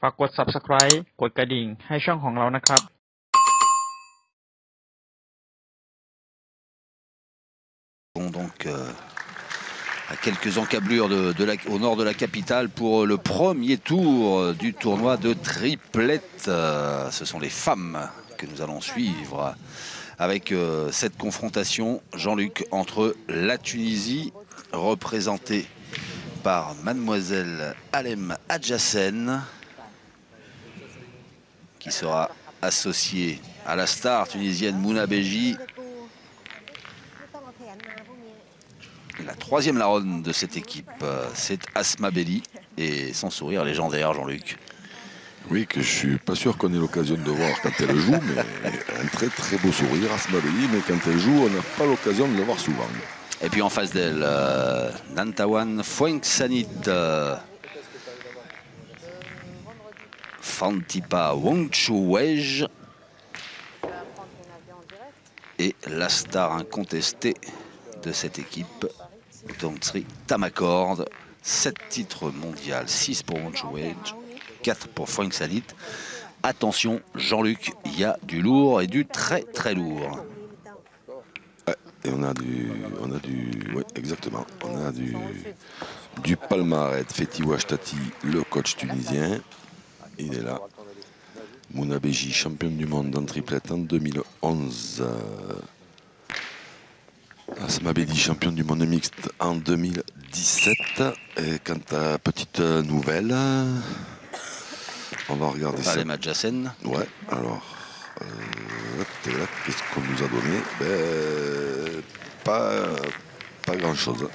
ฝากกด Subscribe กดกระดิ่งให้ช่องของเรานะครับ Donc à quelques encablures au nord de la capitale pour le premier tour du tournoi de triplette. Ce sont les femmes que nous allons suivre avec cette confrontation, Jean-Luc, entre la Tunisie, représentée par mademoiselle Alem Adjassen, qui sera associée à la star tunisienne Mouna Beji. La troisième larronne de cette équipe, c'est Asma Belli et son sourire légendaire, Jean-Luc. Oui, que je suis pas sûr qu'on ait l'occasion de voir quand elle joue, mais un très très beau sourire, Asma Belli, mais quand elle joue, on n'a pas l'occasion de le voir souvent. Et puis en face d'elle, Nantawan Foengsanit, Fantipa Wongchuwej et la star incontestée de cette équipe, Dongtsri Tamakord. 7 titres mondiaux, 6 pour Wongchuwej, 4 pour Foengsanit. Attention, Jean-Luc, il y a du lourd et du très très lourd. Et on a du, oui, exactement, on a du palmarès. Fethi Ouachtati, le coach tunisien, il est là. Mouna Beji, championne du monde en triplette en 2011. Asma Belli, championne du monde mixte en 2017. Et quant à petite nouvelle, on va regarder ça. Alem Adjassen. Ouais, alors, qu'est-ce qu'on nous a donné? Pas grand-chose.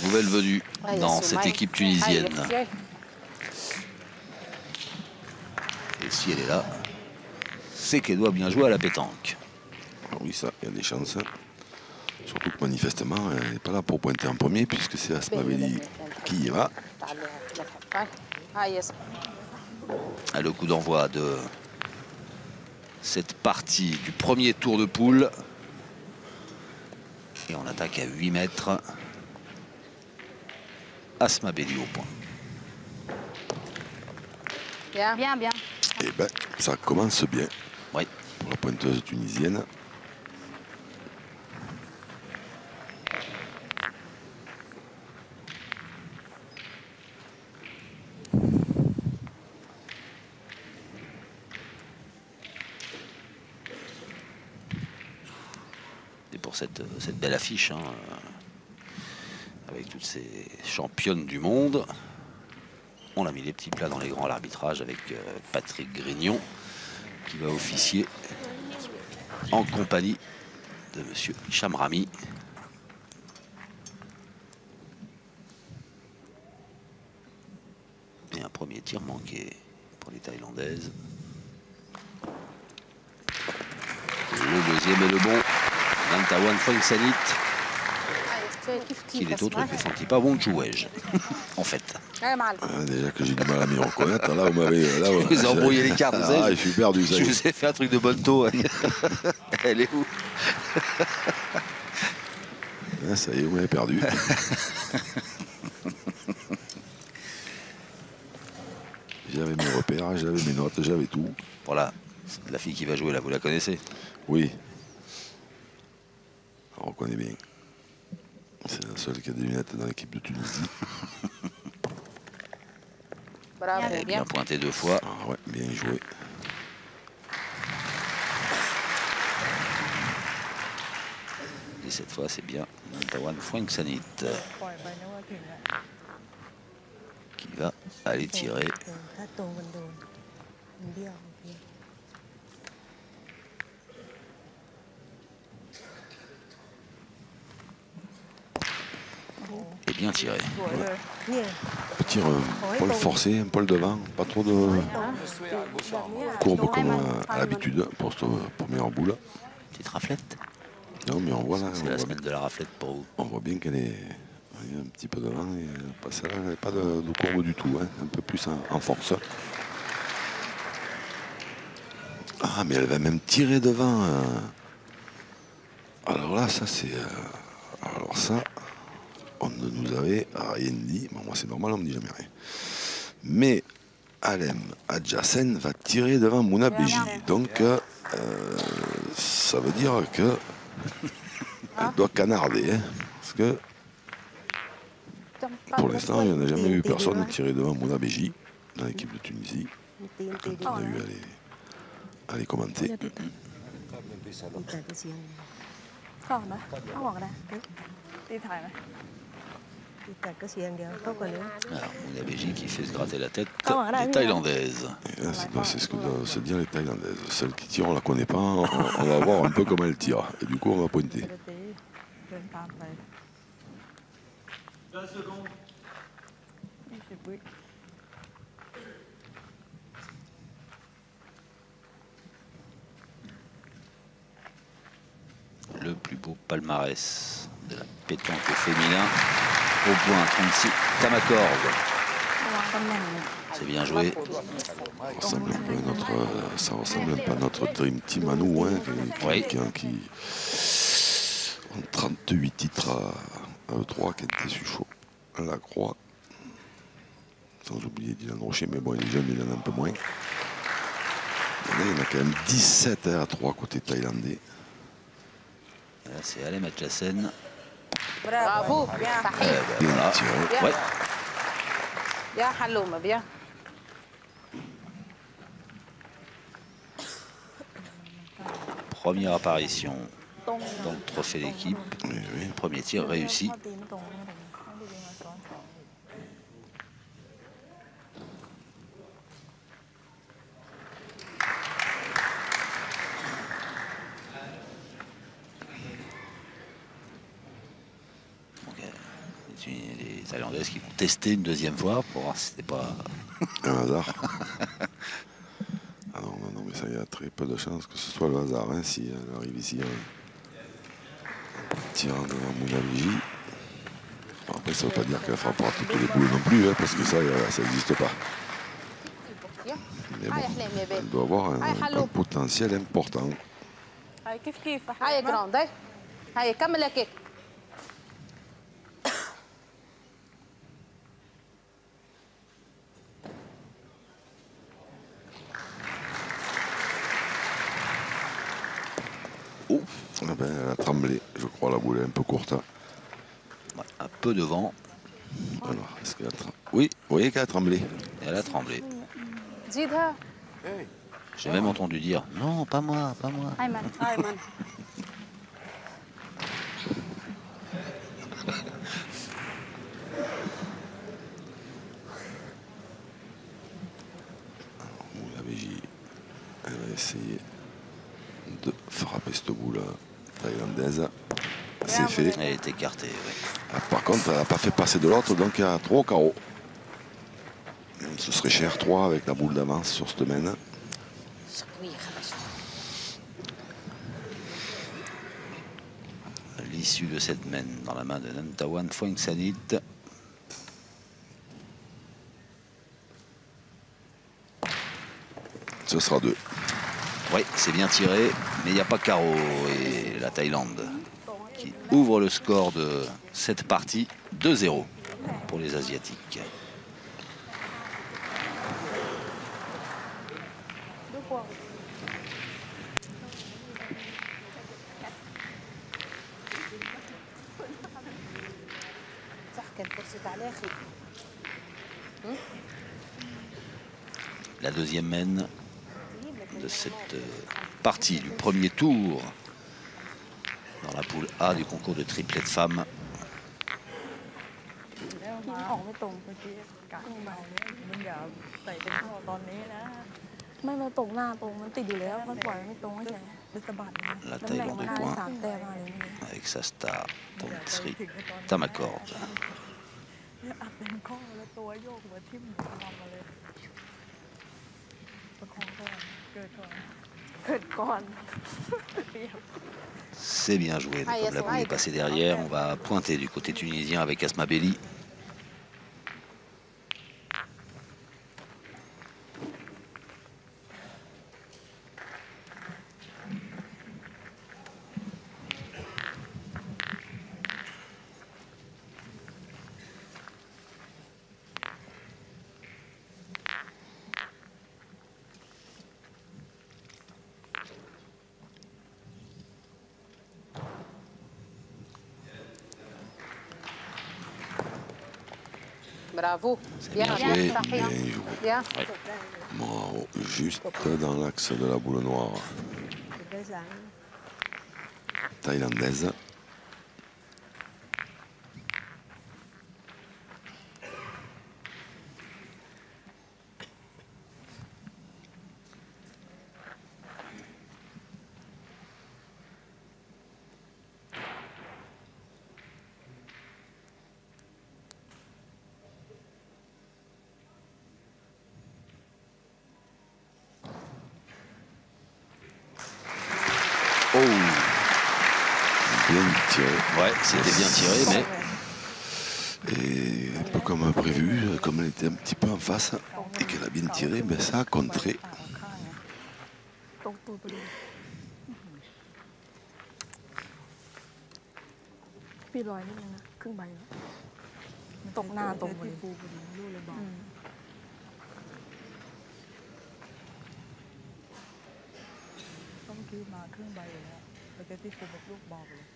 Nouvelle venue dans cette équipe tunisienne. Et si elle est là, c'est qu'elle doit bien jouer à la pétanque. Alors oui, ça, il y a des chances. Surtout que manifestement, elle n'est pas là pour pointer en premier, puisque c'est Asma Belli qui y va. Le coup d'envoi de cette partie du premier tour de poule. Et on attaque à 8 mètres. Asma Belli au point. Bien, bien, bien. Et ben, ça commence bien. Oui. Pour la pointeuse tunisienne. Pour cette belle affiche, hein, avec toutes ces championnes du monde. On a mis les petits plats dans les grands à l'arbitrage avec Patrick Grignon qui va officier en compagnie de monsieur Chamrami. Et un premier tir manqué pour les Thaïlandaises. Le deuxième est le bon. Nantawan Foengsanit, qui est autre que Fantipa Wongchuwej, en fait. Déjà que j'ai du mal à m'y reconnaître, là vous m'avez... Je vous ai embrouillé les cartes, vous savez. Je suis perdu, ça. Je vous ai fait un truc de bonneto. Elle est où? Ça y est, vous m'avez perdu. J'avais mes repères, j'avais mes notes, j'avais tout. Voilà, la fille qui va jouer là, vous la connaissez? Oui. On reconnaît bien. C'est la seule qui a des lunettes dans l'équipe de Tunisie. Bravo, Elle est bien pointée 2 fois. Ah ouais, bien joué. Et cette fois, c'est bien Nantawan Foengsanit qui va aller tirer. Et bien tiré. Ouais. Petit poil forcé, un poil devant, pas trop de courbe comme à l'habitude pour cette première boule. Petite raflette. Non, mais on voit là. C'est la semaine de la raflette pour vous. On voit bien qu'elle est un petit peu devant. Et elle n'a pas de courbe du tout, hein, un peu plus en force. Ah, mais elle va même tirer devant. Alors là, ça c'est... alors ça, on ne nous avait rien dit. Bon, moi c'est normal, on ne me dit jamais rien. Mais Alem Adjacen va tirer devant Mouna Beji. Donc, ça veut dire que elle doit canarder. Hein, parce que pour l'instant, il n'y en a jamais eu personne tirer devant Mouna Beji dans l'équipe de Tunisie. Quand on a eu à les commenter. Alors, Mouna Beji qui fait se gratter la tête des Thaïlandaises. Et là, c'est ce que doivent se dire les Thaïlandaises. Celle qui tire, on la connaît pas. On va voir un peu comment elle tire. Et du coup, on va pointer. Le plus beau palmarès de la pétanque féminin. Au point 36, Tamakord. C'est bien joué. Ça ressemble un peu à notre Dream Team à nous, hein, qui ont 38 titres à E3, qui étaient chaud à la croix. Sans oublier Dylan Rocher, mais bon, il est jeune, il en a un peu moins. Et là, il y en a quand même 17 à 3 côté thaïlandais. Là, c'est Alem Adjacen. Bravo. Voilà. Ouais. Bien, Haloum, bien. Première apparition dans le trophée d'équipe. Oui. Premier tir réussi. Les Thaïlandaises qui vont tester une deuxième fois pour voir si c'était pas un hasard. Ah non, mais ça, il y a très peu de chances que ce soit le hasard. Hein, si elle arrive ici en tirant devant Mouna Beji. Bon, après, ça ne veut pas dire qu'elle fera pas toutes les boules non plus, hein, parce que ça n'existe pas. Mais bon, elle doit avoir un potentiel important. Allez, grande. Allez, comme le kick. Ah ben, elle a tremblé, je crois, la boule est un peu courte. Ouais, un peu devant. Alors, est-ce qu'elle a tremblé? Oui, vous voyez qu'elle a tremblé. Et elle a tremblé. Zidha. J'ai même entendu dire non, pas moi, pas moi. Ayman, Ayman. Mouna Beji, elle va essayer de frapper cette boule thaïlandaise. C'est fait. Elle est écartée. Ouais. Ah, par contre, elle n'a pas fait passer de l'autre, donc il y a 3 au carreau. Ce serait cher 3 avec la boule d'avance sur cette main. L'issue de cette main dans la main de Nantawan Fuengsanit. Ce sera 2. Oui, c'est bien tiré, mais il n'y a pas carreau. Et la Thaïlande qui ouvre le score de cette partie 2-0 pour les Asiatiques. La deuxième mène de cette partie du premier tour dans la poule A du concours de triplet de femmes. La Thaïlande de coin avec sa star Tongtsri Tamakord. C'est bien joué. Comme la boule est passée derrière, on va pointer du côté tunisien avec Asma Belli. Bravo. bien joué. Bien joué. Bien. Bravo. Juste dans l'axe de la boule noire thaïlandaise. Oh, Bien tiré. ouais, c'était bien tiré, mais Et un peu comme prévu, comme elle était un petit peu en face et qu'elle a bien tiré, mais ça a contré. ตรงตัวพอดีพี่ลอยนิดนึงนะครึ่งใบแล้วตกหน้าตรงพอดีอืม ก็เมื่อกี้มาครึ่งใบเลยนะแล้วก็ที่ฟูบอกลูกบอลไปเลย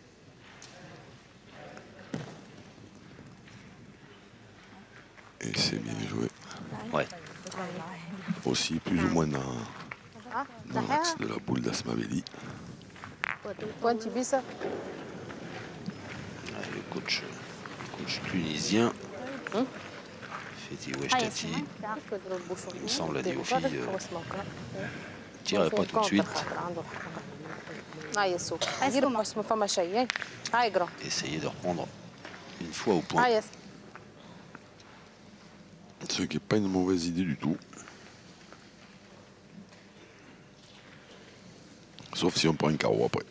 Et c'est bien joué. ouais. Aussi plus ou moins dans l'axe de la boule d'Asmaveli. Pointe Ibissa. Ouais, le coach tunisien, Fethi Ouechtati, il me semble, a dit aux filles, tirez pas tout de suite, هاي السوق ديروا ما فما شيء هاي اقرا essayez de reprendre une fois au point. هاي Ce qui n'est pas une mauvaise idée du tout. Sauf si on prend un carreau après.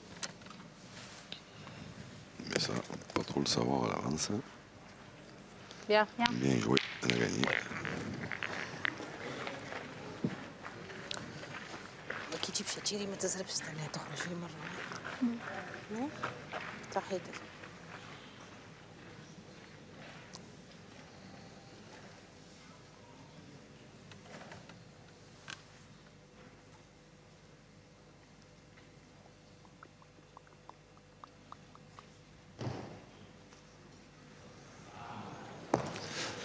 Mais ça, pas trop le savoir à l'avance. bien Bien joué, elle a gagné. كي تجيب شي تشيري ما تزربش استنى تخرج لي مره صحيت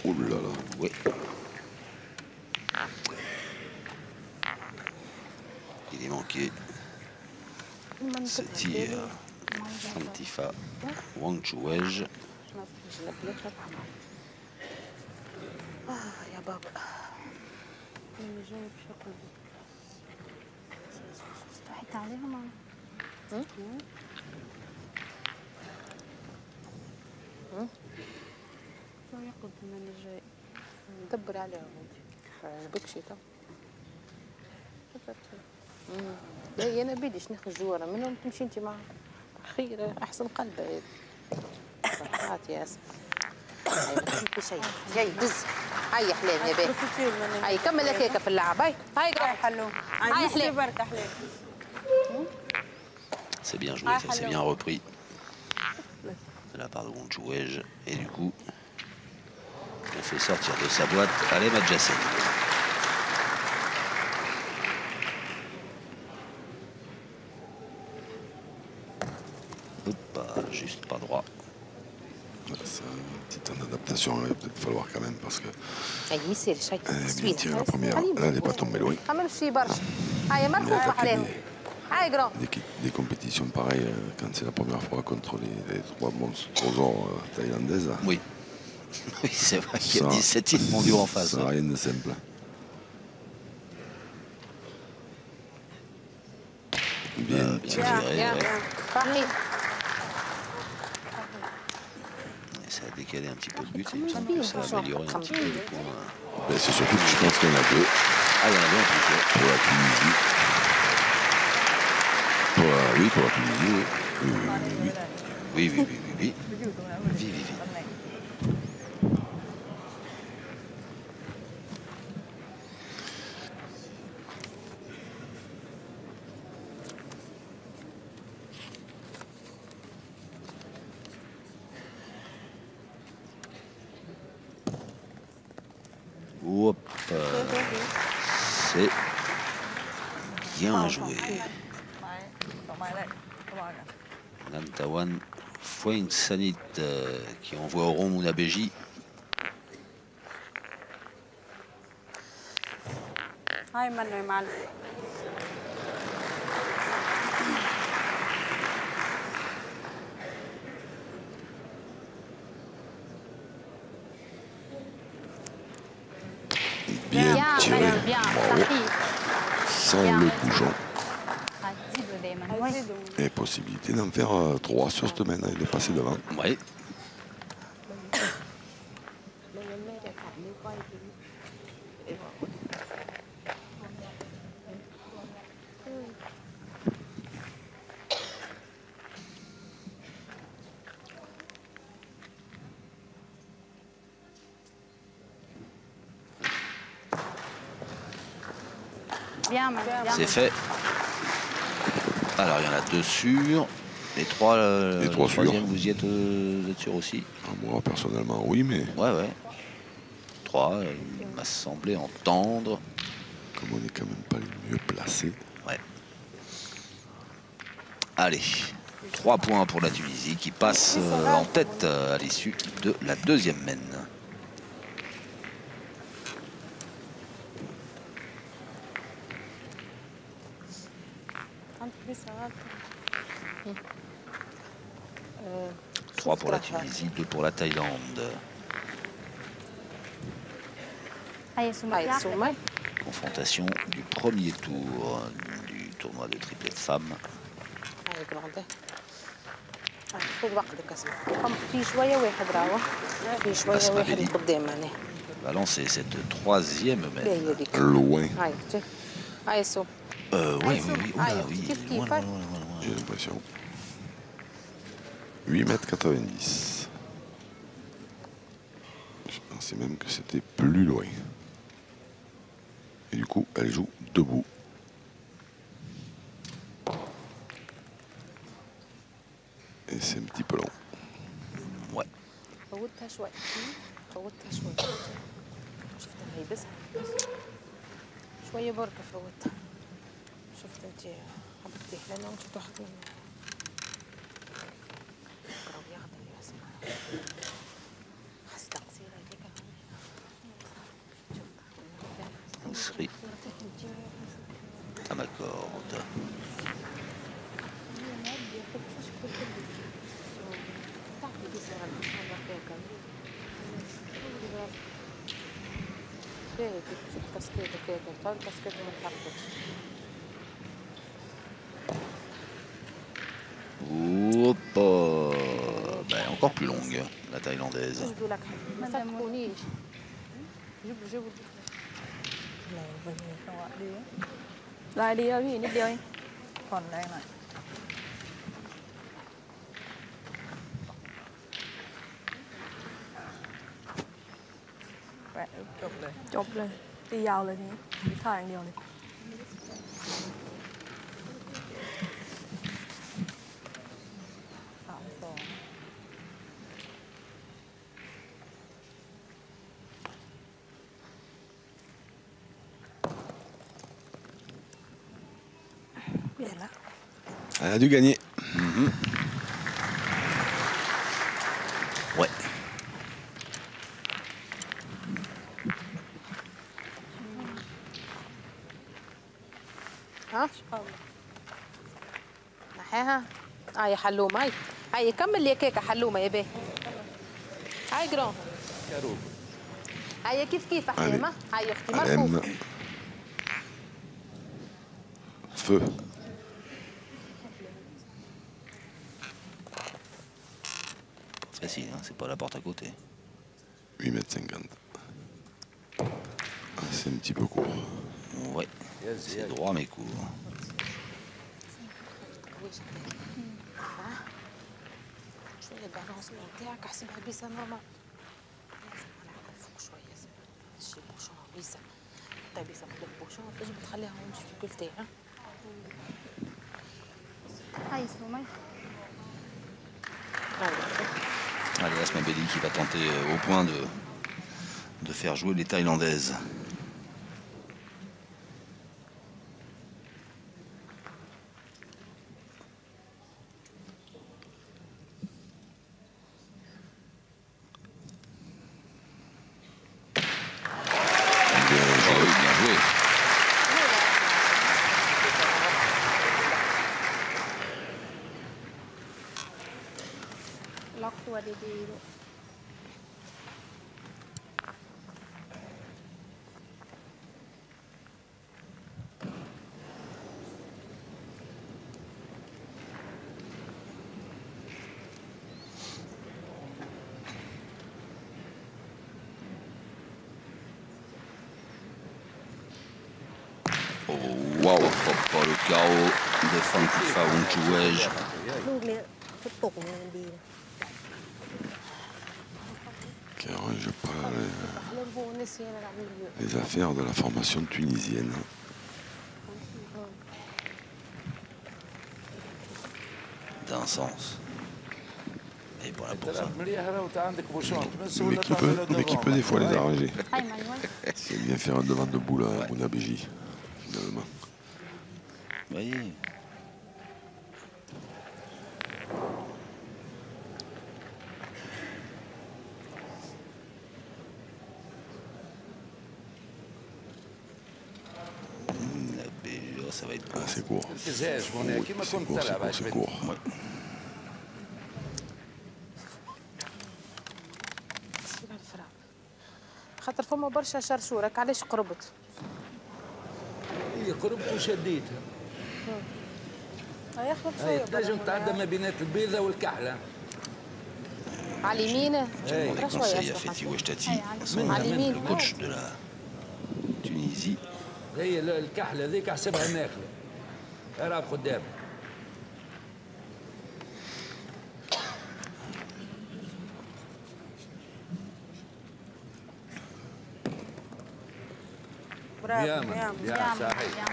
Ouh là là. Oui. Il est manqué ce tir. Fantifa Wangchuwej. يا بابا استحيت عليهم لا يقعد من الجاي دبر عليها عجبك شي تو لا انا بديش ناخذ جواره منهم تمشي انت معهم خير احسن قلبه هذه هات يا اسم في شيء جاي دز هاي حلال يا بيه هاي كمل لك هيك في اللعب هاي هاي حلو هاي حلال بركة حلو C'est bien joué, ça s'est bien repris de la part de Wangchuwej. Et du coup, on fait sortir de sa boîte Alem Adjassen. Hop, juste pas droit. Ça, petite adaptation, il va peut-être falloir quand même parce que هاي ما يصيرش هاي elle a bien سويت tiré la première. Là, elle n'est pas tombée loin. عملوا شي برشا هاي مرفوعه حلاهم هاي قرا Des compétitions pareilles, quand c'est la première fois contre les trois monstrosaures thaïlandaises, Oui. Oui, c'est vrai qu'il y a Ça- 17 titres mondiaux en face. ça n'a Ouais. rien de simple. Bien Bien tiré. tiré, يا ouais. صحيح Et ça a décalé un petit peu le but. Il me semble que ça a amélioré un petit peu le point. Ben, c'est surtout que je pense qu'il y en a deux Ah, il y en a bien en plus. Ouais. pour la Tunisie. Oui, pour la Tunisie, oui. Oui. Oui, oui, oui, oui, oui. มันอยู่ตรงนั้น Oui, oui, oui. ตำแหน่ง Hop. C'est bien joué. ไม้สองไม้เลยระวังกัน Nantawan Fouin Sanit qui envoie au rond Mounabeji. هاي منو يا معلم. Bien tiré. bien, Bravo. صحيح. Sans le bougeon. هتزيدوا دايما. Et possibilité d'en faire 3 sur cette main. Il est passé devant. Oui. Bien, bien. C'est fait. Alors, il y en a 2 sûrs. Les 3, Les 3 le troisième, sûrs. vous êtes sûr aussi? Moi, personnellement, oui, mais Ouais, ouais. 3, il m'a semblé entendre. comme on n'est quand même pas les mieux placés. Ouais. Allez, 3 points pour la Tunisie qui passe en tête à l'issue de la deuxième mène. آه، 3 شوف pour la طرحها. Tunisie, 2 pour la Thaïlande. هيا سمية. هاي سومي. Confrontation du premier tour du tournoi de triplette femmes. هاي جراندي. خذ وقتك اسمع. في شوية واحد راهو. في شوية اسمع واحد بيدي. قدام هنا. Va lancer cette troisième mène. باهي هذيك. Loin, هاي شوف. هاي سوم. Oui, oui, oui. Aïe, Oula, oui. qu'est-ce qu'il Loin, fait loin, loin, loin, loin. j'ai l'impression. 8,90 m. Je pensais même que c'était plus loin. Et du coup, elle joue debout. Et c'est un petit peu long. Ouais. فوتها شوي. فوتها شوي. شفت هي بس. شوية بركة فوتها. شفت انت حبيبتي لأنه انت تاخذ منه. قرب ياخذ يا اسمع. حسيت قصيرة هذيك. Mousserie. À ma corde. شوف تسكيدة كده طول تسكيدة ما تحركش. Hop. Ben, encore plus longue, la thaïlandaise. جبدوا لك ما تسكونيش. جيبوا. ลายเดียวพี่นิดเดียวเอง ผ่อนแรงหน่อยแปะจบเลย จบเลยตียาวเลยทีนี้มีท่าอย่างเดียวเลย 3-2 เปลี่ยนแล้ว Elle a dû gagner. Ouais. ها نحيها. هاي حلومة هاي. هاي كمل لي كيكة حلومة يا بيه. هاي جرون. هاي كيف حليمة. هاي اختي مرفوفة. M. Feu. C'est facile, hein, c'est pas la porte à côté. 8,50 m. Ah, c'est un petit peu court. Ouais. C'est droit mais court. شوية بالانسمون تاعك احسبها بيسا نورمال. فوق شوية شي بوشون بيسا. حتى بيسا قدام بوشون تجي تخليها مش في كل تاعها. هاي سمية. Allez, Asma Bedi qui va tenter au point de faire jouer les Thaïlandaises. Bien joué. Bien joué. Waouh, le carreau de Fantifa Wunchuwej. ลูกเนี้ยเขาตกเนี่ยมันดีนะ qui n'arrange pas الفو نسيان العملية les affaires de la formation tunisienne. D'un sens. Et voilà pour ça. Mais qui peut des fois les arranger. أيمن وين؟ C'est bien faire un devant de boule à Mounabéji, finalement. Vous voyez. Ça va être court. Ah, c'est court. Oui, c'est court, c'est court. Ouais. خاطر فما برشا شرشورك علاش قربت؟ هي قربت وشديتها. يخلط هي شوية تنجم تعدى ما بين البيضة والكحلة. على اليمين On les conseille à Fethi Ouachtati, le coach de la Tunisie. هي الكحلة ذيك احسبها ناخلة. راها قدام. برافو يا يا صحيح. يا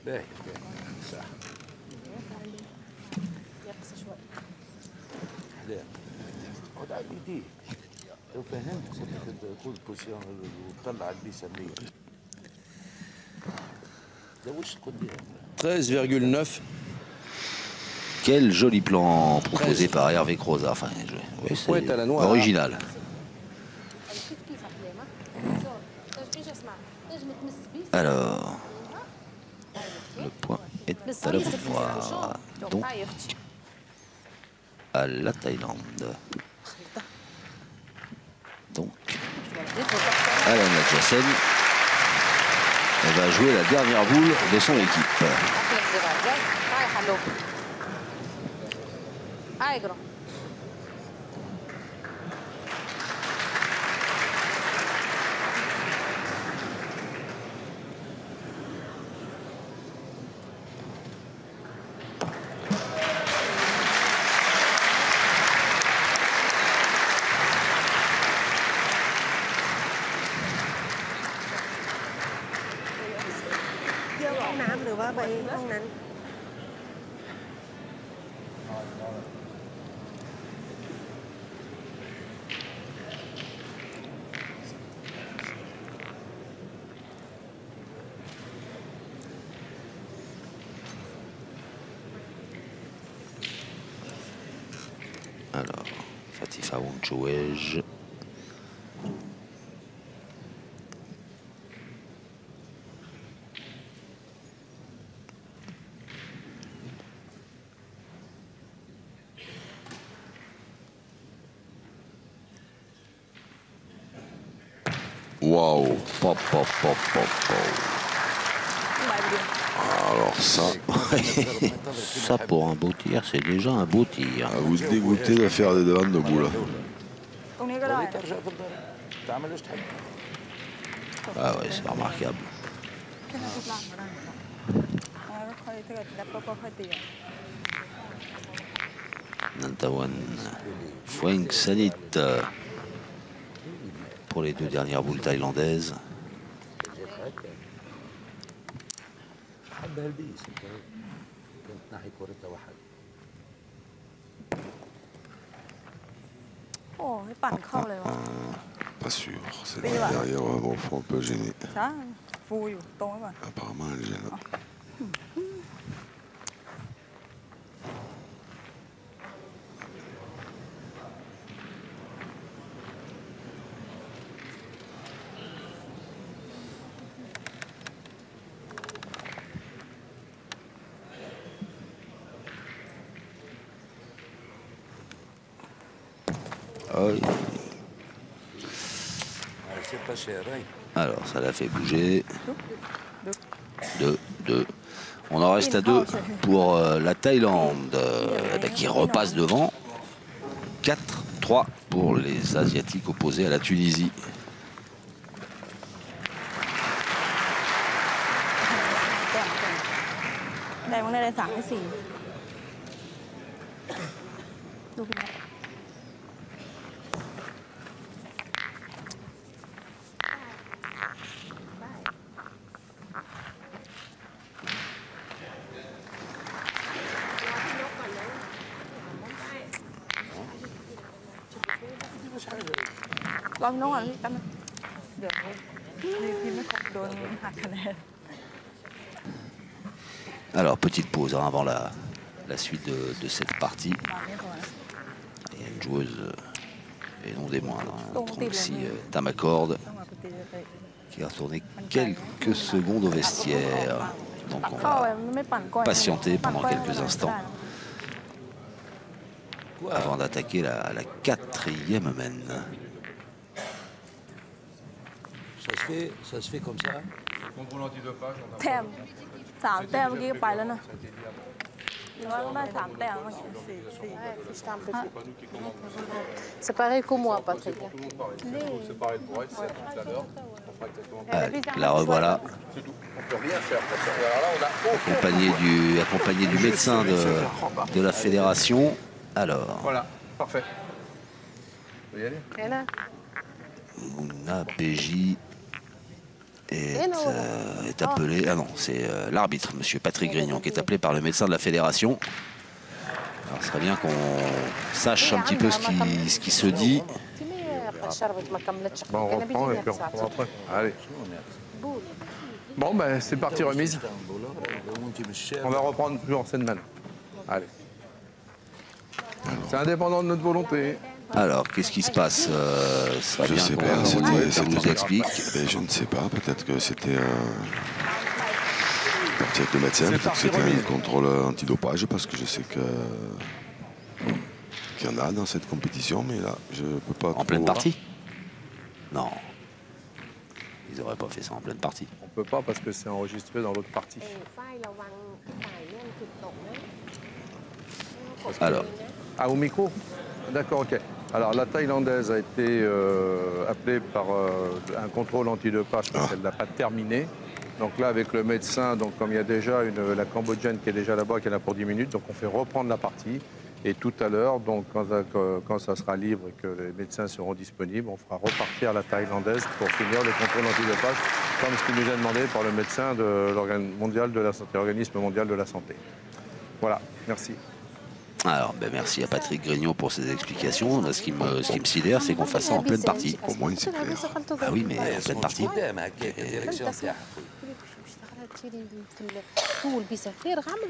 باهي صح. يقص شوي لا خد على ايديه. لو فهمت خذ بوزيون وطلع البيسمية. ده وش قدام. 13,9. Quel joli plan proposé par Hervé Croza. Enfin, oui, c'est original. Alors, le point est à la victoire. Donc, à la Thaïlande. Donc, Alain Nadjassen va jouer la dernière boule de son équipe. Alors, Fatifa Wunchuwej. Waouh! Pop, pop, pop, pop, pop. Alors ça, Ça pour un beau tir, c'est déjà un beau tir. à vous dégoûter de faire des devantes de boule. ตรงนี้ก็ได้ ترجع في الضرب. تعمل ايش تحب. Ah ouais, c'est remarquable. แค่นั้นทุกล่างก็ได้แล้วก็ค่อยถ้าเกิดแล้วก็ค่อยตี Nantawan Foueng Sanit pour les deux dernières boules thaïlandaises. حبها البيس. كانت ناحية كورتها واحد. โอ้ยปั่นเข้าเลยวะ Pas sûr. C'est Mais voilà. derrière, ouais, bon, faut un peu gêner. ใช่ฟูอยู่ตรงไว้ก่อน Apparemment, elle gêne. Oui. C'est pas cher, hein. Alors, ça l'a fait bouger. 2, 2. On en reste à 2 pour la Thaïlande qui repasse devant. 4, 3 pour les Asiatiques opposés à la Tunisie. Alors, petite pause hein, avant la suite de cette partie. Il y a une joueuse, et non des moindres, hein, Tronxy Tamakord, qui va retourner quelques secondes au vestiaire. Donc on va patienter pendant quelques instants avant d'attaquer la 4e mène. Ça se fait comme ça. Contrôle antidopage. แต้ม3 แต้มเมื่อกี้ก็ไปแล้วนะหรือว่าต้องได้3 แต้ม C'est pareil que moi, Patrick. C'est pareil pour elle, c'est tout à l'heure. On fera exactement Allez, la revoilà. C'est tout. On peut rien faire. Alors là, on a Accompagné du médecin de la fédération. Alors. Voilà, parfait. On peut y aller. Et là Mouna Béji est appelé. Ah non, c'est l'arbitre, monsieur Patrick Grignon, qui est appelé par le médecin de la fédération. Alors, ce serait bien qu'on sache un petit peu ce qui se dit. Bon, on reprend et puis on reprend. Allez. Bon, ben c'est parti remise. On va reprendre toujours en scène man. Allez. C'est indépendant de notre volonté. Alors, qu'est-ce qui se passe Je ne sais pas, ça nous explique. Je ne sais pas, peut-être que c'était parti avec le médecin, peut-être que c'était un contrôle antidopage, parce que je sais qu'il y en a dans cette compétition, mais là, je ne peux pas... En pleine partie? Non. Ils n'auraient pas fait ça en pleine partie. On ne peut pas parce que c'est enregistré dans l'autre partie. Alors. Ah, au micro? D'accord, ok. Alors, la Thaïlandaise a été appelée par un contrôle antidopage parce qu'elle n'a pas terminé. Donc là, avec le médecin, donc comme il y a déjà la Cambodgienne qui est déjà là-bas, qui est là pour 10 minutes, donc on fait reprendre la partie. Et tout à l'heure, donc quand ça sera libre et que les médecins seront disponibles, on fera repartir la Thaïlandaise pour finir le contrôle antidopage, comme ce qui nous est demandé par le médecin de l'Organisme mondial de la santé. Voilà, merci. Alors, ben merci à Patrick Grignon pour ses explications. Ce qui me sidère, c'est qu'on fasse ça en pleine partie. Au moins, c'est clair. Ah oui, mais en pleine partie. On peut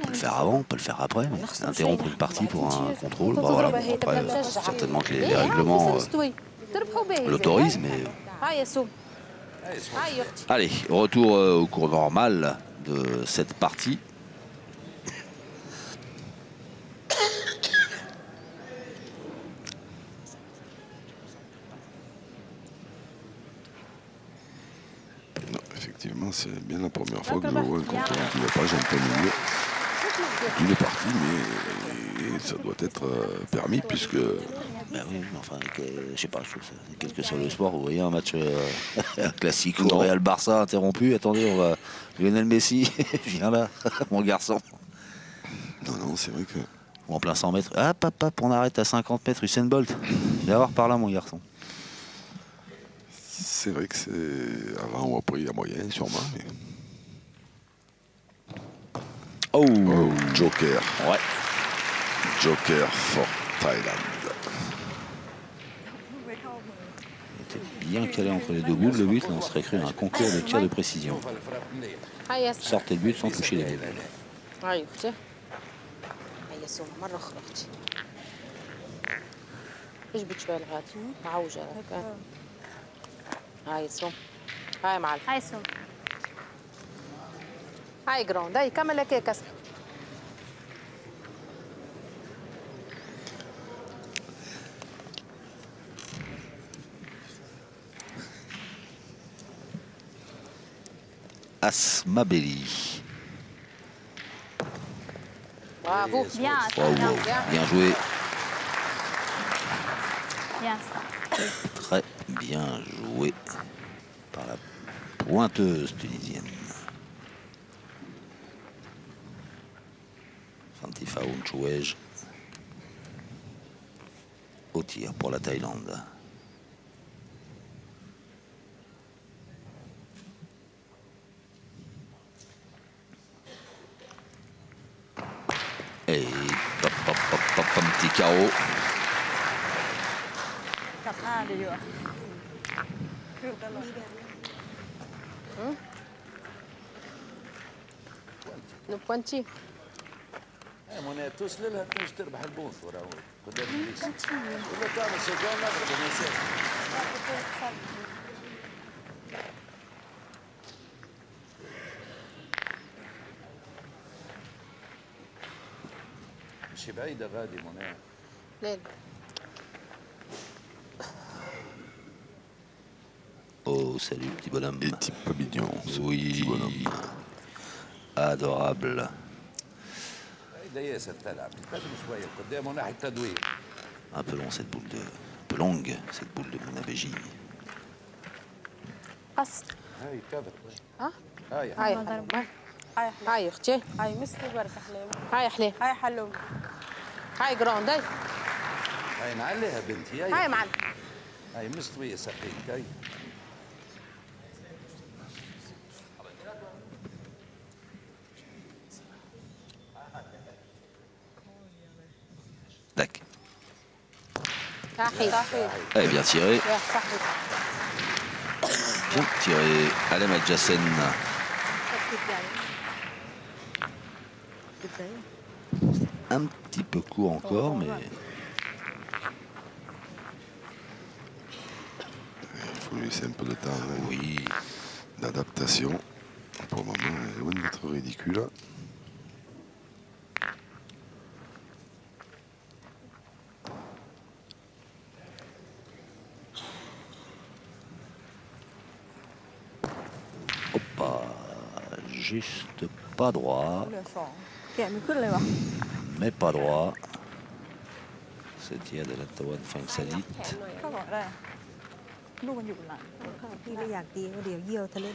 le faire avant, on peut le faire après. Mais interrompre une partie pour un contrôle, bah voilà. Après, certainement que les règlements l'autorisent, mais... Allez, retour au cours normal de cette partie. Effectivement, c'est bien la première fois que je vois un contrôle antidopage en plein milieu d'une partie, mais ça doit être permis puisque... Ben oui, enfin, je sais pas, je trouve ça, quel que soit le sport, vous voyez un match classique au Real Barça interrompu, attendez, on va... Lionel Messi, viens là, mon garçon. Non, c'est vrai que... Ou en plein 100 mètres, hop, on arrête à 50 mètres, Usain Bolt. Viens voir par là, mon garçon. C'est vrai que c'est avant ou après, il y a moyen, sûrement. Mais... Oh, Joker. Ouais. Joker for Thailand. Il était bien calé entre les deux boules. Le but, là, on serait cru un concours de tir de précision. Sortez le but sans toucher les boules. هاي سوم هاي معلم هاي سوم هاي جراوند هاي كمل لك كسر Asmabeli. Bravo. Bien, Waouh, bien, waouh, bien joué. bien ça. Très bien joué par la pointeuse tunisienne. Fantifaoun Chouej au tir pour la Thaïlande. Et pop, pop, pop, pop, un petit carreau. กลับหน้าดีกว่าคือตลอด نبوانتي منى توصل لها تنجم تربح البونص وراه قدام البيس ولا تعمل سجون نضرب المسافه ماشي بعيده غادي منى لا Oh, salut, petit bonhomme. Et type pas mignon, ce Oui, petit bonhomme. adorable. بعيده ياسر تلعب تقدم شويه قدام وناحيه التدوير Un peu long cette boule de... Un peu longue cette boule de Mounabéji. قص هاي كذا ها هاي هاي هاي هاي اختي هاي مسكي بركة حليوة هاي حليب هاي حلو هاي جراوند هاي هاي نعليها بنتي هاي معلم هاي مستويه سقيك هاي Tac. صحيح صحيح Allez, bien tiré. يا صحيح Bien tiré. Alem Adjassen. Un petit peu court encore, mais... Il faut lui laisser un peu de temps Oui. d'adaptation. Pour le moment, elle est loin d'être ridicule. Hoppa. Juste pas droit. เหลือสองแกะไม่ขึ้นเลยวะ Mais pas droit. Ce tir de la Tawan Fangsalit. เข้าก่อนได้ลูกมันอยู่บนหลัง พี่ไม่อยากตีก็เดี๋ยวเยี่ยวทะเล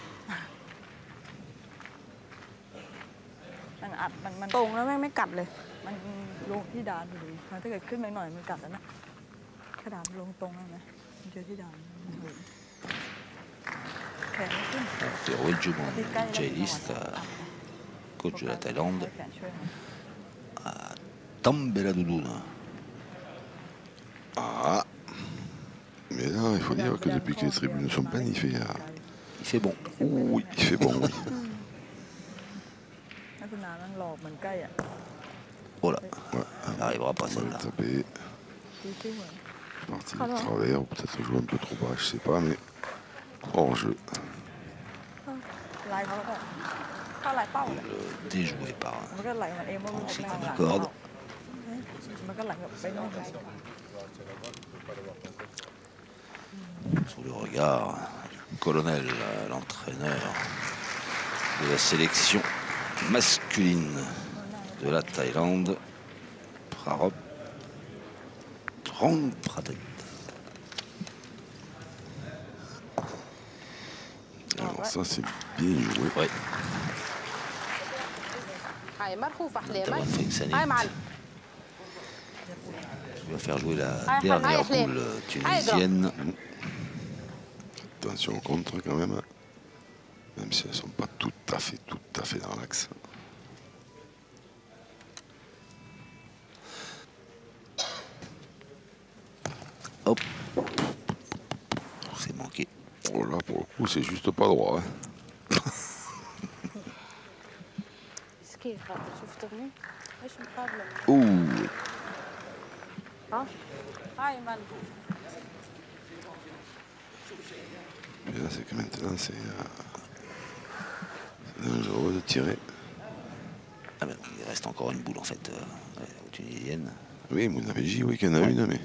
มันอัดมันตรงแล้วแม่งไม่กัดเลย มันลงที่ดานอยู่ดีมันถ้าเกิดขึ้นไปหน่อยมันกัดแล้วนะถ้าดานลงตรงแล้วนะมันเจอที่ดานมันเหินแขนไม่ขึ้น Théo Djoumon, Jailist, coach de la Thaïlande, แขนช่วยมัน à Tambela Doudoune. Ah. Mais là, il faut dire que depuis que les tribunes sont pleines, Il fait bon. Oui, il fait bon, oui. นักสนามมันหลอกเหมือนใกล้อ่ะ Oh là, Ouais. elle n'arrivera pas Mal celle-là. tapé. ตีที่เหมือน Parti de travers, ou peut-être jouer un peu trop bas, je sais pas, mais hors jeu. ลายเขาก็เข้าลายเป้าเลย Déjoué par มันก็ไหลมันเองว่ามัน Ensuite ไม่ en หลัง corde. มันก็ไหลแบบไปโน่นเลย Sous le regard du colonel, l'entraîneur de la sélection masculine de la Thaïlande, Prarop Trong Pratet. Alors ça, c'est bien joué. Ouais, هاي مرفوفة حليب Tawan هاي Fangsalit معلم va faire jouer la Aïe, dernière aïe, aïe. boule tunisienne. Attention au contre quand même. Même si elles ne sont pas tout à fait dans l'axe. Hop. C'est manqué. Oh là, pour le coup, c'est juste pas droit. Hein. مسكين خاطر شفتني ايش مقابلة Ouh. ها هاي من Mais là, c'est que maintenant, c'est dangereux de tirer. Ah ben, il reste encore une boule en fait aux tunisiennes. Oui, Mounabéji, oui, qu'il y en a une, mais.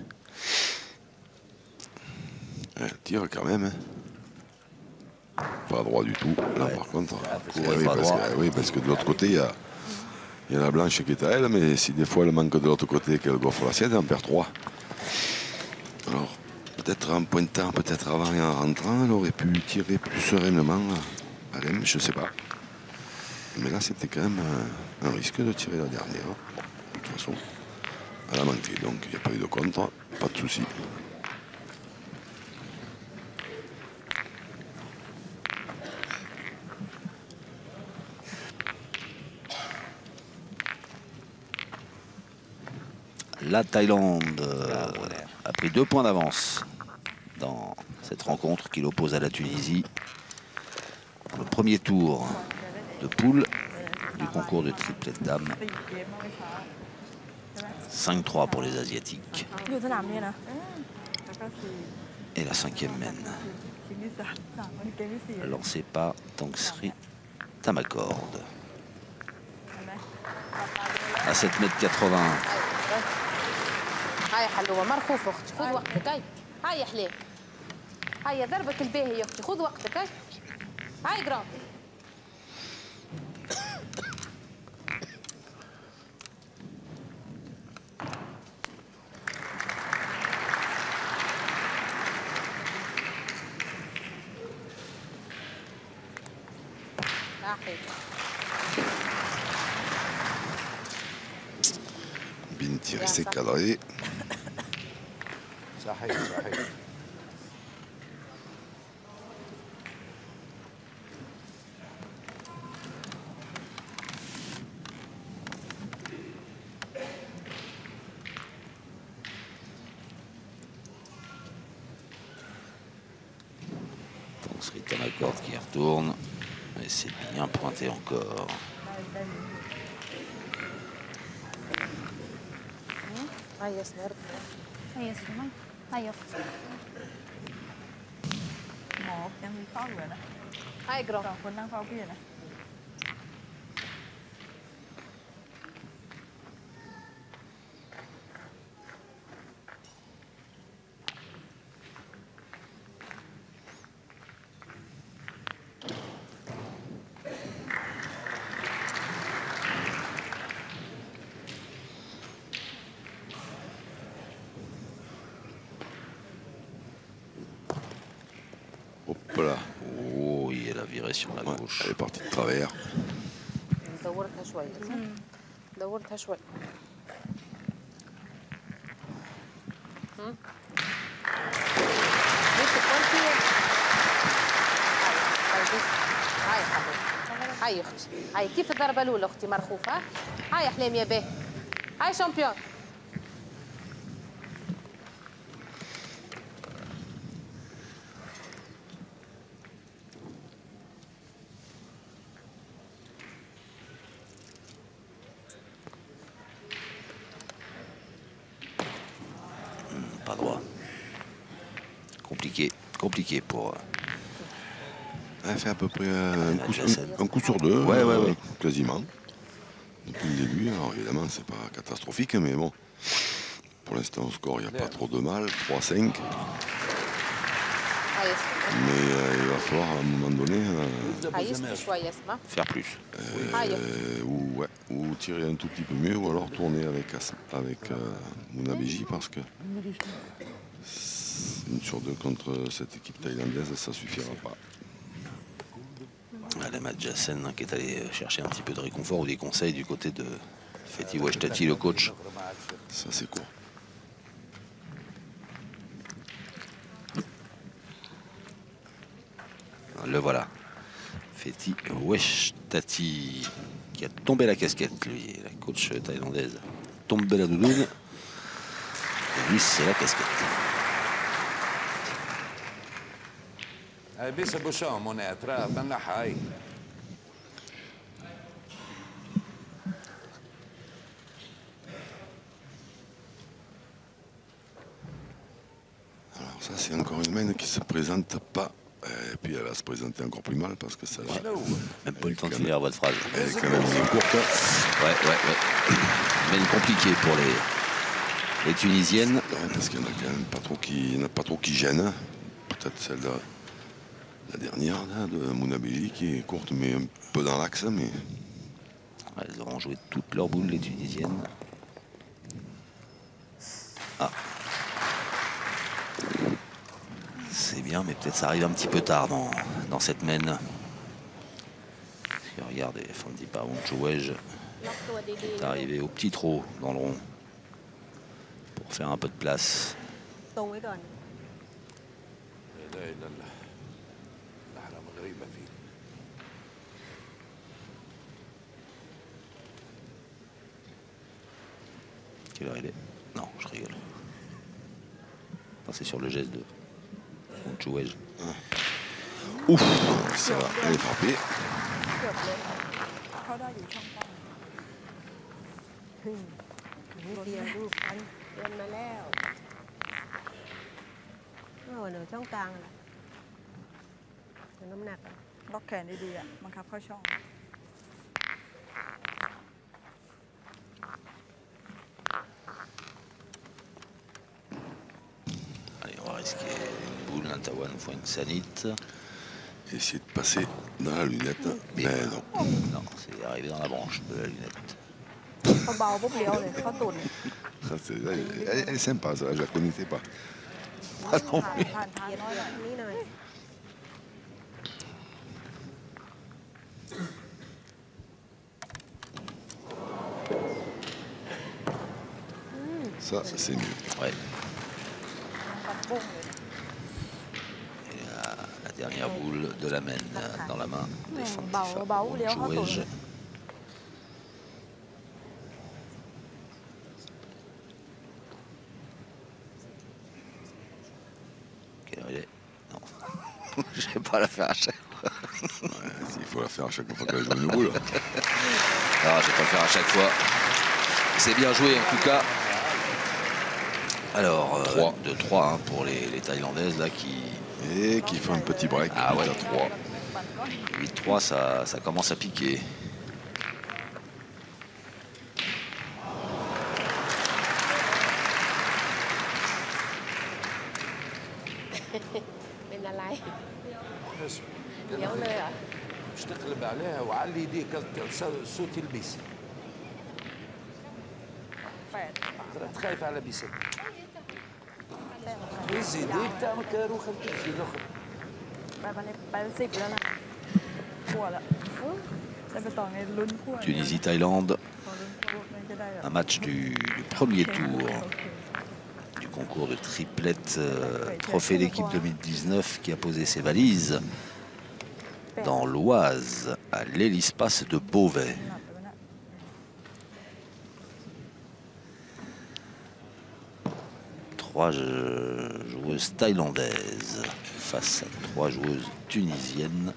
Elle tire quand même. Hein. pas droit du tout. Là, Ouais. par contre, c'est pas droit. oui, parce que de l'autre côté, il y a la blanche qui est à elle, mais si des fois elle manque de l'autre côté et qu'elle gaufre la sienne, elle en perd 3. Alors, peut-être en pointant, peut-être avant et en rentrant, elle aurait pu tirer plus sereinement à l'aime, je sais pas. Mais là, c'était quand même un risque de tirer la dernière. Bon, de toute façon, elle a manqué, donc il n'y a pas eu de contre, pas de souci. La Thaïlande a pris 2 points d'avance dans cette rencontre qui l'oppose à la Tunisie. Le premier tour de poule du concours de triplette dames. 5-3 pour les Asiatiques. อยู่สนามนี้นะ แล้วก็สี่ Et la 5e mène, ชิ้นที่สามมันเกมที่สี่ lancée par Tangsri Tamakord. เห็นไหม À 7,80 m. هاي حلوة مرخوفة أختي خذ وقتك هاي حليب هاي ضربك الباهي يا أختي خذ وقتك هاي جرام Bien tiré, c'est cadré. صحيح صحيح. Tangsri Tamakord qui retourne. Et c'est bien pointé encore. هاي ياسمر هيا سليمان هيا أختي หมอยังมีเฝ้าอยู่นะ هاي جرام สองคนนั่งเฝ้าพี่นะ Hop là. Oh, il a viré sur la Ouais, gauche. elle est partie de travers. دورتها شوية دورتها شوي هاي حبيبي هاي اختي هاي كيف الضربة الأولى اختي مرخوفة هاي حليم يا بيه هاي شامبيون Pas droit. Compliqué pour... Elle fait à peu près un coup sur 2, Ouais. quasiment. Depuis le début, alors évidemment, c'est pas catastrophique, mais bon. Pour l'instant, au score, il n'y a pas trop de mal. 3-5. هاي اسمع Mais il va falloir, à un moment donné, هاي يسمع شوية اسمع Faire plus. هاي ou tirer un tout petit peu mieux, ou alors tourner avec Mouna Beji, parce que une sur 2 contre cette équipe thaïlandaise, ça suffira pas. Alain Madjassen qui est allé chercher un petit peu de réconfort ou des conseils du côté de Fethi Ouachtati, le coach. Ça, c'est court. Le voilà. Fethi Ouachtati qui a tombé la casquette, lui, la coach thaïlandaise. Tombé la doudoune. Et lui, c'est la casquette. هاي بيس ابو شام هنا ترى بنلحق هاي. Alors ça, c'est encore une main qui se présente pas. Et puis elle va se présenter encore plus mal parce que ça va. Même pas le temps de finir votre phrase. Elle est quand même bien courte. Ouais. Mais compliqué pour les Tunisiennes. Ouais, parce qu'il y en a quand même pas trop qui, il y en a pas trop qui gênent. Peut-être celle La dernière là, de Mounabéji qui est courte mais un peu dans l'axe. Mais... Elles auront joué toutes leurs boules, les Tunisiennes. Ah. C'est bien, mais peut-être ça arrive un petit peu tard dans cette mène. Parce que regardez, Fanti Paounchouej est arrivé au petit trot dans le rond pour faire un peu de place. ตรงไว้ก่อน لا اله الا الله الاحلام الغريبه فيك Quelle heure il est? Non, je rigole. C'est sur le geste de Paounchouej. Ouf, ça va, elle est frappée. เกือบเลยเขาได้อยู่ช่องกลาง นิดเดียวลูกอัน เดินมาแล้ว เดี๋ยวช่องกลางแหละเดี๋ยวน้ำหนักอะ ล็อกแขนดีๆอ่ะบังคับเข้าช่อง Allez, on va risquer une boule, un Tawan fois une sanite. Essayer de passer dans la lunette. Mais non. Non, c'est arrivé dans la branche de la lunette. เบาๆปุ๊บเลี้ยวเลยเข้าตุ่น Ça, elle est sympa, ça, je la connaissais pas. ผ่านทางน้อยหน่อย นี่หน่อย Ça, c'est mieux. Ouais. ปัดบุ้งเลย Et la dernière boule de la mène dans la main des Fanti Paounchouej. Quelle heure il est? Non. Je vais pas la faire à chaque fois. Ouais, il faut la faire à chaque fois qu'elle joue une boule. Alors, je vais pas le faire à chaque fois. C'est bien joué en tout cas. Alors, 2-3 hein, pour les Thaïlandaises là qui... Et qui fait un petit break. Ah ouais. 3. 8-3, ça commence à piquer.เป็นอะไร اسمع เดี๋ยวเลยเหรอ مش تقلب عليها وعلي يديك صوت البيس 8 تخايف على بيسك يزيد هيك تعمل كاروخه تمشي الاخرى ไป10แล้วนะขั้วแล้วจะไปต่อในลุ้นขั้ว Tunisie-Thaïlande, พอลุ้นขั้วมันจะได้แบบ un match du premier tour du concours de triplette Trophée d'équipe 2019 qui a posé ses valises dans l'Oise à l'Hélispace de Beauvais. หนักไปนะ 3 joueuses thaïlandaises face à 3 joueuses tunisiennes.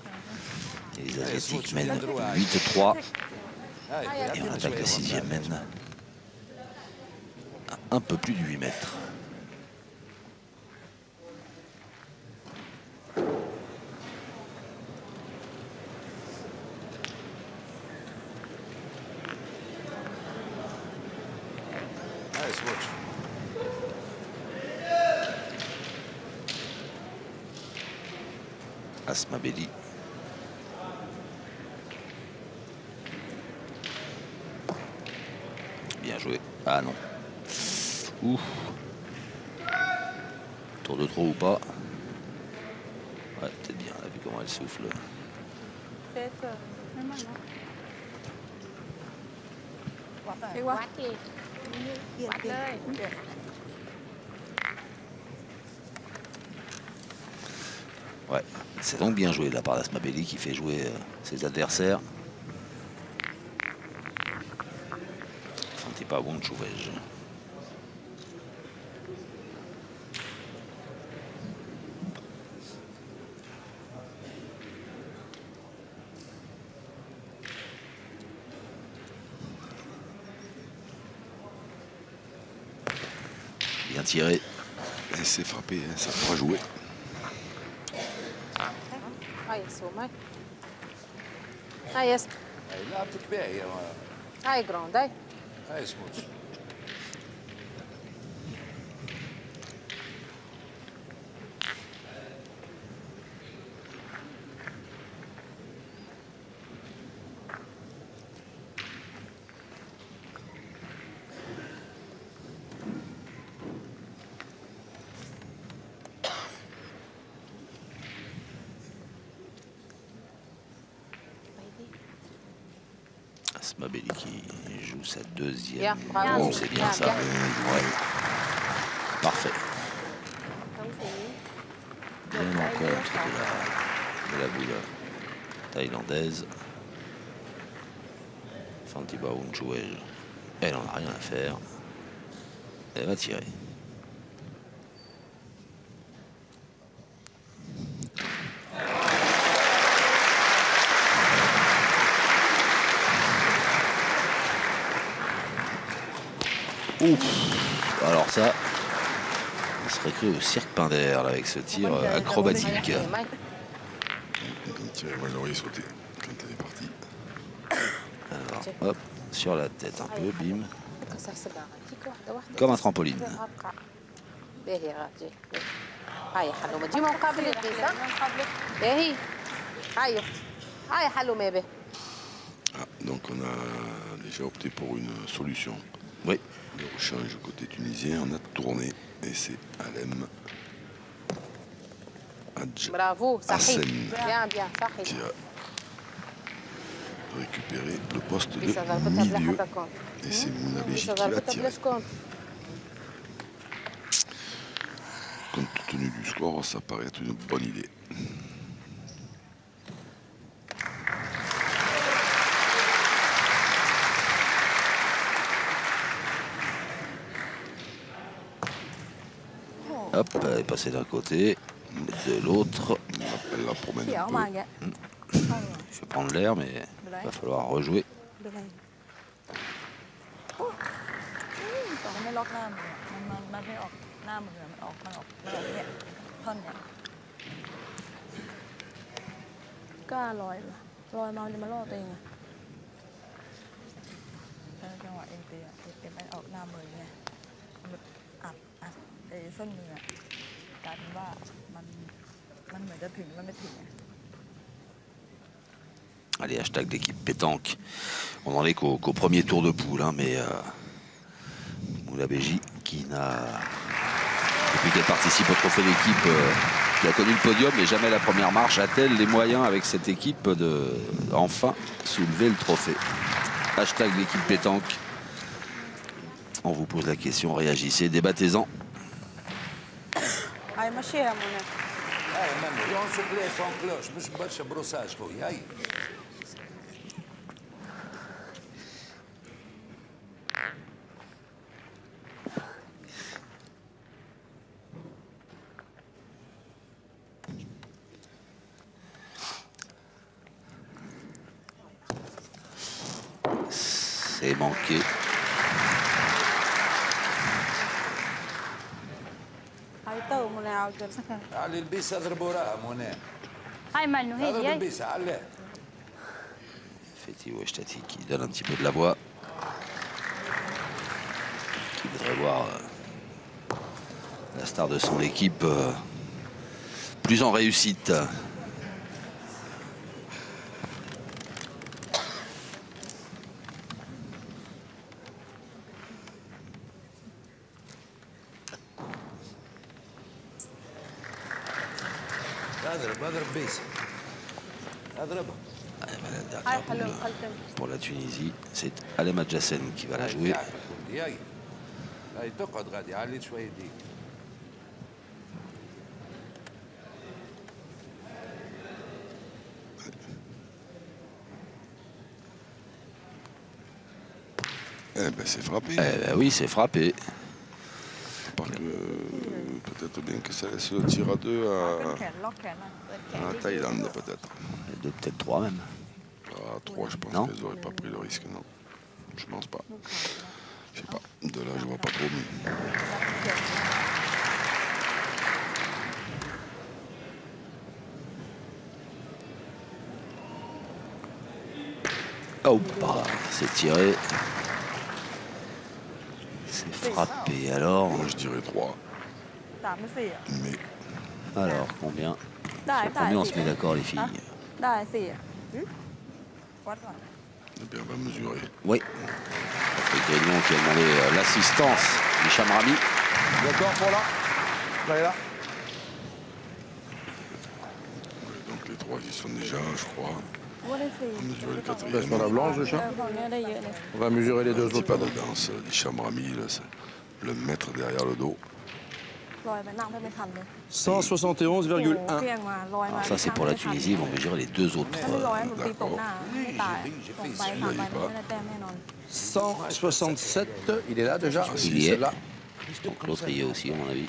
Et les Asiatiques mènent 8-3. Et on attaque la 6e mène à un peu plus de 8 mètres. هاي سويتش Asma Belli. Bien joué. Ah non. Ouf. Tour de trop ou pas. Ouais, peut-être bien. On a vu comment elle souffle. เซตเจอไม่มากนะ วัดได้ เรียกว่า วัดดิ เปลี่ยน วัด เปลี่ เลย ย เปลี่ยน Ouais, c'est donc bien joué de la part d'Asma Belli qui fait jouer ses adversaires. Fanti Paounchouej. Bien tiré. Elle s'est frappée, hein, ça pourra jouer. ไอ้สูงไหมไอ้เอส هاي لعبتك باهية ไอ้กรองได้ هاي سويتش Asmabeli qui joue sa deuxième. Bien, bravo. Oh, c'est bien Bien, ça. bien. Ouais. Parfait. Bien en contre de la boule thaïlandaise. Fantiba Unchuel, elle en a rien à faire. Elle va tirer. Ouf. Alors ça, on serait cru au cirque Pinder là, avec ce tir acrobatique. Elle aurait sauté quand elle est partie. Alors, hop, sur la tête un peu, bim. Comme un trampoline. باهي غادي هاي حلو ما تجي مقابل القيس باهي هاي اختي هاي حلو ما به. Ah, donc on a déjà opté pour une solution. Oui. Le rechange côté tunisien, on a tourné et c'est Alem Hadj برافو صحيح Hassan بيان بيان qui صحيح. a récupéré le poste de لسه ضربتها بلا milieu حتى كونت. et c'est Mounabeji لسه qui va ضربتها tirer. بلاش كونت. Compte tenu du score, ça paraît être une bonne idée. Hop, elle est passée d'un côté, de l'autre. Elle la promène เขียว un มา peu. แก Je vais prendre l'air, mais il va falloir rejouer. เป็นไรต่อให้ไม่ล็อกหน้ามือมันไม่ออกหน้ามือมันออกเนี่ยท่อนเนี่ยกล้าลอยเหรอลอยมาจะมาล่อตัวเองอะจังหวะเองตีอะเต็มไปออกหน้ามือไงมันอัดไอ้ส้นมือกลายเป็นว่ามันเหมือนจะถึงมันไม่ถึง Allez, hashtag d'équipe pétanque. On en est qu'au premier tour de poule, hein, mais Mounabeji qui n'a, depuis qu'elle participe au trophée d'équipe, qui a connu le podium mais jamais la première marche, a-t-elle les moyens avec cette équipe de enfin soulever le trophée? Hashtag l'équipe pétanque. On vous pose la question, réagissez, débattez-en. هاي مشيها منى. هاي منو يونسو بلاي فون كلوش مش برشا بروساج خويا هاي. C'est manqué. هاي تو منى عاود. علي البيسه ضربوا راها منى. هاي منو هي اضرب هي البيسه علاه. Fethi Ouachetati qui donne un petit peu de la voix. Qui voudrait voir la star de son équipe plus en réussite. اضرب بيسه اضربها. La dernière boule pour la Tunisie, c'est Alem Hadjassen qui va la jouer. هاي هاي تقعد غادي علي شويه ديك. Eh ben c'est frappé. Eh ben oui, c'est frappé. Par que peut-être bien que ça laisse le tir à deux แขนล็อกแขนมันเปิดแขน à la Thaïlande peut-être. Deux, peut-être trois même. À 3, je pense Non. qu'elles n'auraient pas pris le risque, non. Je pense pas. Je sais pas. De là, je vois pas trop. Mais... Oh, bah, c'est tiré. C'est frappé. Alors, Moi, je dirais 3. 3 หรือ 4 อ่ะ Mais alors combien? ได้ Sur ได้ combien on se met d'accord les filles? ได้ 4 อ่ะวัดก่อน eh bien, on va mesurer. Oui. Patrick Grignon qui a demandé l'assistance d'Hicham Rami. D'accord pour là? Là et là. Ouais, donc les 3 y sont déjà, je crois. ว่าได้สี่ On mesure le quatrième. Passe par la blanche déjà. ฝั่งเนี้ยได้เยอะเลย On va mesurer les deux Un petit autres. pas de danse du chambre à mille, le mettre derrière le dos. ลอยไปนั่งไม่ทันเลย 171,1. เพียงมาลอยมา Alors ça, c'est pour la Tunisie. Ils vont mesurer les deux autres. ถ้าไม่ลอยมันตีตกหน้าไม่ตายตกไปผ่านไปไม่ได้แต้มแน่นอน 167, il est là déjà. Il Si, y c'est est. là. Donc l'autre y est aussi, à mon avis.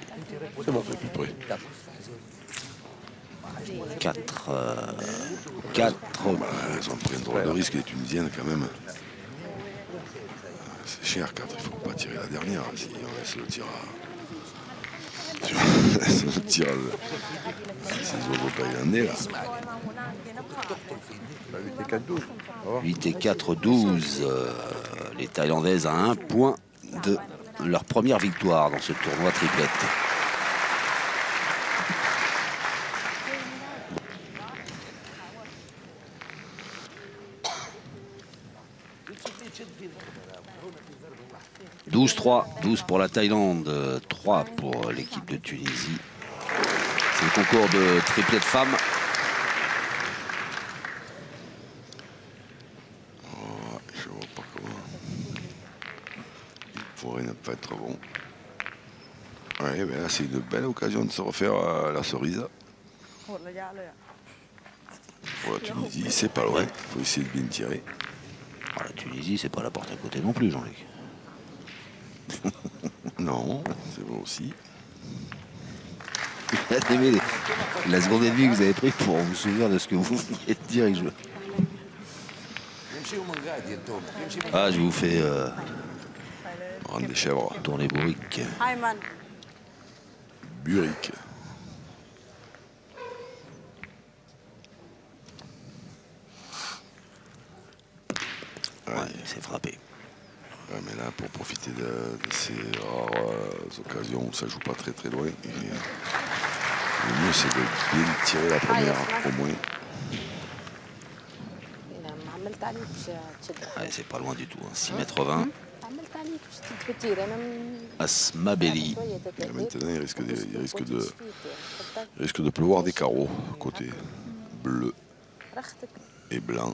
C'est bon. À peu près. 4. Elles ont pris un drôle de risque, les Tunisiennes, quand même. C'est cher, 4. Il ne faut pas tirer la dernière. Si on laisse le tir à... Si on laisse le tir à... Ces oiseaux thaïlandais, là. 8 et 4, 12. 8 et 4, 12. Les Thaïlandaises à 1 point de leur première victoire dans ce tournoi triplette. « 12-3, 12 pour la Thaïlande, 3 pour l'équipe de Tunisie. » C'est le concours de triplette femmes. Je vois pas comment. Il pourrait ne pas être bon. Ouais, mais là, c'est une belle occasion de se refaire la cerise. โหดระยะเลยอ่ะ Pour la Tunisie, c'est pas loin. Il faut essayer de bien tirer. Ah, la Tunisie, c'est pas la porte à côté non plus, Jean-Luc. Non, c'est bon aussi. La seconde et demie que vous avez pris pour vous souvenir de ce que vous veniez de dire. Ah, je vous fais Rendre des chèvres. tourner bourrique. ให้มัน Buric. Ouais, c'est frappé. Ouais, mais là, pour profiter de ces rares occasions où ça joue pas très très loin, le mieux c'est de bien tirer la première, au moins. إذا ما عملت عليك باش تشد Ouais, c'est pas loin du tout. 6 mètres 20. عملت عليك باش تتفتير انا Asma Belli. Et maintenant, il risque de pleuvoir des carreaux à côté. Bleu رختك et blanc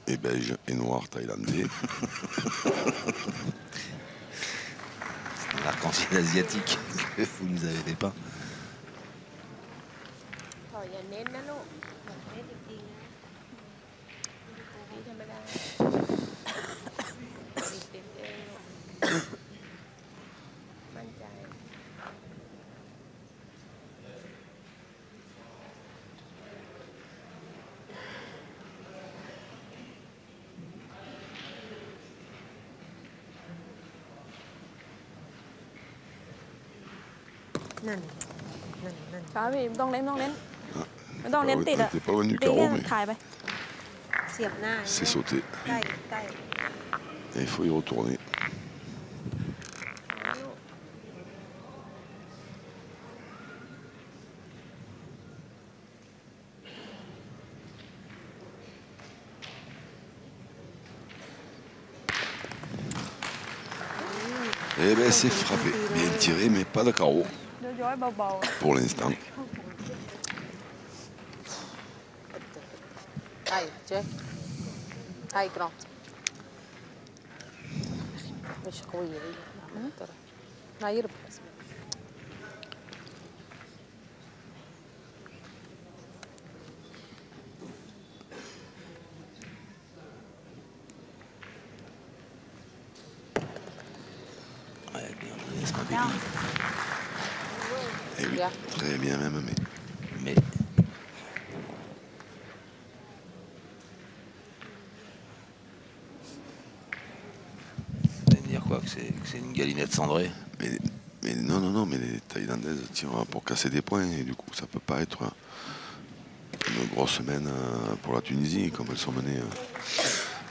et beige et noir thaïlandais. L'arc-en-ciel asiatique que vous nous avez dépeint. อย่าเน้นนะลูกอย่าเน้นจริงๆนะนี่ธรรมดาติดเองลูกมั่นใจ นั่นนั่นนั่น ช้าพี่ไม่ต้องเน้นไม่ต้องเน้น Ah ouais, ติดอ่ะ t'es pas loin du ตี carreau, แค่ mais ถ่ายไป เสียบหน้า c'est sauté. ใกล้ใกล้ Et il faut y retourner. Eh ben c'est frappé, bien tiré, mais pas de carreau ย้อยๆเบา pour l'instant. هاي جاي هاي جرانت مش قوية هي ترى لا يربح بس Ouais, bien, Asma Belli. Eh oui, Bien. très bien même, Mais vous allez me dire quoi, que c'est une galinette cendrée? mais non, mais les Thaïlandaises tirent pour casser des points et du coup ça peut pas être une grosse semaine pour la Tunisie comme elles sont menées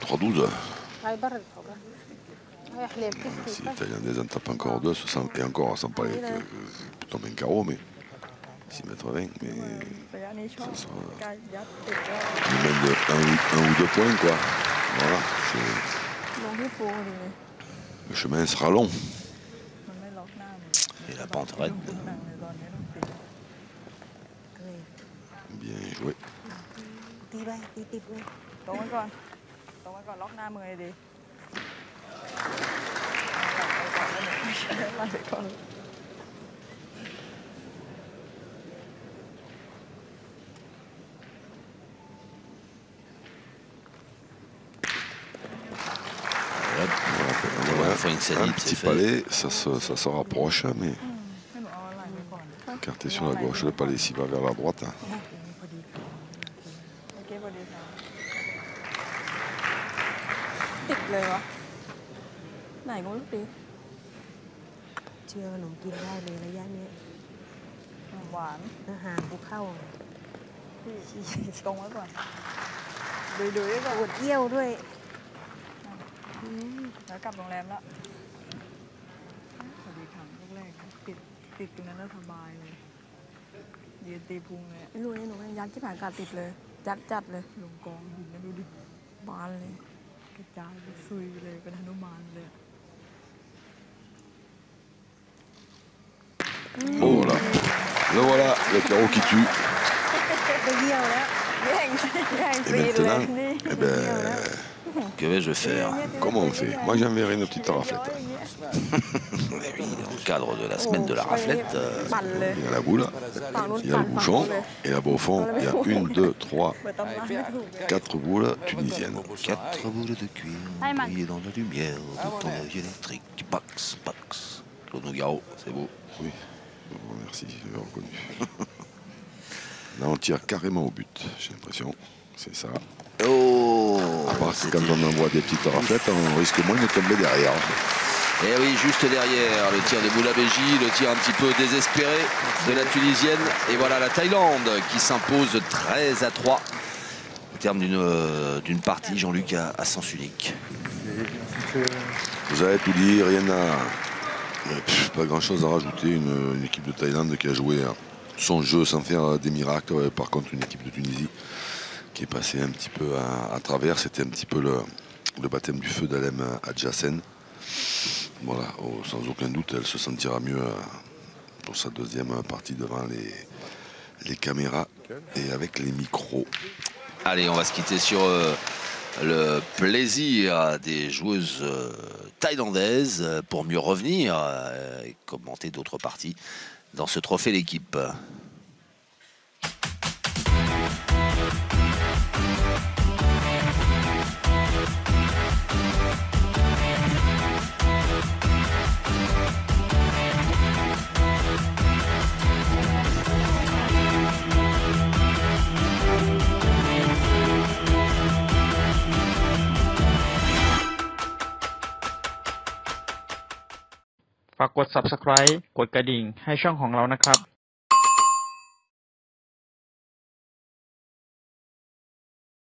3-12. هاي برا الفوق هاي حليب كيف Si كيف les Thaïlandaises en tapent encore deux, et encore sans parler que tomber un carreau, mais 6 mètres 20, mais ๆระยะนี้ชอบ ce sera การยัดติดก็ une main de 1 ou 2 points quoi. Voilà, ลงที่ฟูพอดีเลย le chemin sera long. มันไม่ล็อกหน้ามัน Et la pente raide. หนังเลยตอนนี้ต้องติด Bien joué. ตีไปตีติดเลย ตรงไว้ก่อนล็อกหน้ามือให้ดีลั่นไปก่อน Voilà, faut une Un salite, c'est petit fait. palais, ça se rapproche, mais quand tu es sur la gauche, le palais s'il va vers la droite. ติดเลยวะไหนก็ไม่รู้ดิ เชื่อขนมกินได้เลยระยะเนี้ย หวาน อาหารกูเข้า ตรงไว้ก่อนดูไว้ก่อน ปวดเยี่ยวด้วย แล้วกลับโรงแรมแล้วสวัสดีค่ะแรกๆติดตรงนั้นแล้วสบายเลยยืนตีพุงเลย ไม่รู้เลยหนูยัดที่ผ่านการติดเลยยัดจัดเลย ลงกองหินนะดูดิ บานเลย กระจายไปซุยเลยเป็นหนุมานเลย Oh là, le voilà, le carreau qui tue. ไปเยี่ยวแล้ว แย่ง Et ซีนเลย maintenant, นี่ eh ben, Que vais-je faire? comment on fait? Moi j'enverrai une petite raflette. Et oui, dans le cadre de la semaine de la raflette, ปั่นเลย Il y a la boule, ฝั่งนู้น il y a ปั่ le นฝั่ง bouchon, นู้นเลย et là-bas au fond, il y a 1, 2, 3, เปิดตำนานไม่ถูก 4 boules tunisiennes. 4 boules de cuir brillent dans la lumière de ton œil électrique. Pax, Pax. Claude Nougaro, c'est beau. Oui, bon, merci, j'avais reconnu. Là on tire carrément au but, j'ai l'impression. C'est ça. Oh! À part que quand on envoie des petites raflettes, on risque moins de tomber derrière. Et oui, juste derrière, le tir de Boulabeji, le tir un petit peu désespéré de la Tunisienne. Et voilà la Thaïlande qui s'impose 13-3 au terme d'une partie, Jean-Luc, à sens unique. Vous avez tout dit, rien à... Pas grand-chose à rajouter. Une équipe de Thaïlande qui a joué son jeu sans faire des miracles. Par contre, une équipe de Tunisie qui est passée un petit peu à travers. C'était un petit peu le baptême du feu d'Alem Adjassen. Voilà, sans aucun doute, elle se sentira mieux pour sa deuxième partie devant les caméras et avec les micros. Allez, on va se quitter sur le plaisir des joueuses thaïlandaises pour mieux revenir et commenter d'autres parties dans ce trophée l'équipe.ฝากกด subscribe กดกระดิ่งให้ช่องของเรานะครับ